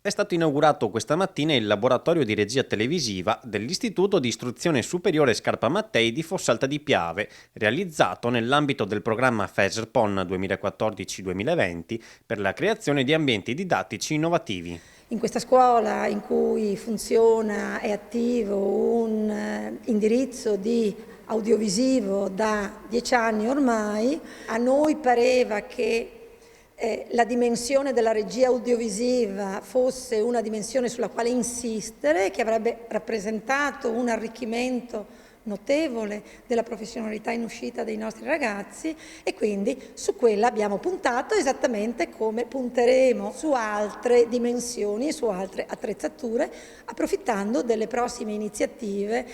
È stato inaugurato questa mattina il laboratorio di regia televisiva dell'Istituto di Istruzione Superiore Scarpa Mattei di Fossalta di Piave, realizzato nell'ambito del programma FESRPON 2014-2020 per la creazione di ambienti didattici innovativi. In questa scuola in cui funziona e attivo un indirizzo di audiovisivo da 10 anni ormai, a noi pareva che la dimensione della regia audiovisiva fosse una dimensione sulla quale insistere, che avrebbe rappresentato un arricchimento notevole della professionalità in uscita dei nostri ragazzi, e quindi su quella abbiamo puntato, esattamente come punteremo su altre dimensioni e su altre attrezzature, approfittando delle prossime iniziative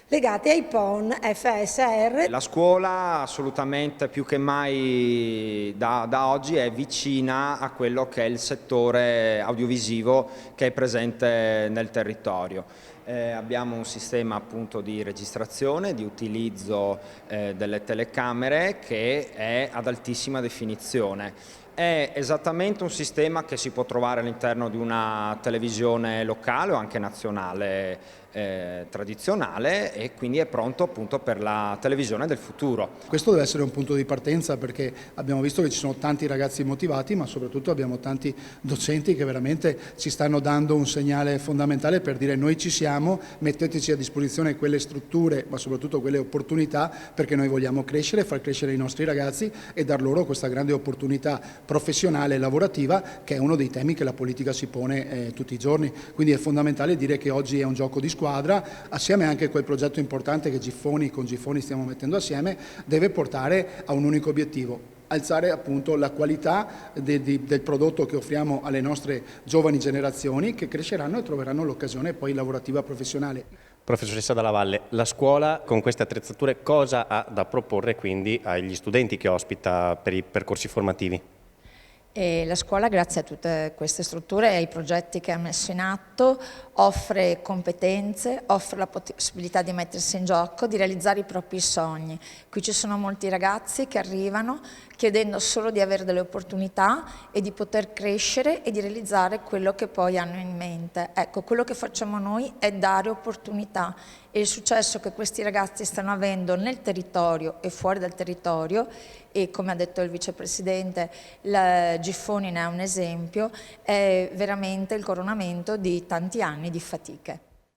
legate ai PON FSR. La scuola assolutamente più che mai da oggi è vicina a quello che è il settore audiovisivo che è presente nel territorio. Abbiamo un sistema appunto di registrazione, di utilizzo delle telecamere che è ad altissima definizione. È esattamente un sistema che si può trovare all'interno di una televisione locale o anche nazionale tradizionale, e quindi è pronto appunto per la televisione del futuro. Questo deve essere un punto di partenza, perché abbiamo visto che ci sono tanti ragazzi motivati, ma soprattutto abbiamo tanti docenti che veramente ci stanno dando un segnale fondamentale per dire: noi ci siamo, metteteci a disposizione quelle strutture, ma soprattutto quelle opportunità, perché noi vogliamo crescere, far crescere i nostri ragazzi e dar loro questa grande opportunità professionale e lavorativa, che è uno dei temi che la politica si pone tutti i giorni. Quindi è fondamentale dire che oggi è un gioco di squadra, assieme anche a quel progetto importante che con Giffoni stiamo mettendo assieme, deve portare a un unico obiettivo: alzare appunto la qualità del prodotto che offriamo alle nostre giovani generazioni, che cresceranno e troveranno l'occasione poi lavorativa professionale. Professoressa Dalla Valle, la scuola con queste attrezzature cosa ha da proporre quindi agli studenti che ospita per i percorsi formativi? E la scuola, grazie a tutte queste strutture e ai progetti che ha messo in atto, offre competenze, offre la possibilità di mettersi in gioco, di realizzare i propri sogni. Qui ci sono molti ragazzi che arrivano chiedendo solo di avere delle opportunità e di poter crescere e di realizzare quello che poi hanno in mente. Ecco, quello che facciamo noi è dare opportunità, e il successo che questi ragazzi stanno avendo nel territorio e fuori dal territorio, e come ha detto il vicepresidente, Giffoni ne è un esempio, è veramente il coronamento di tanti anni di fatiche.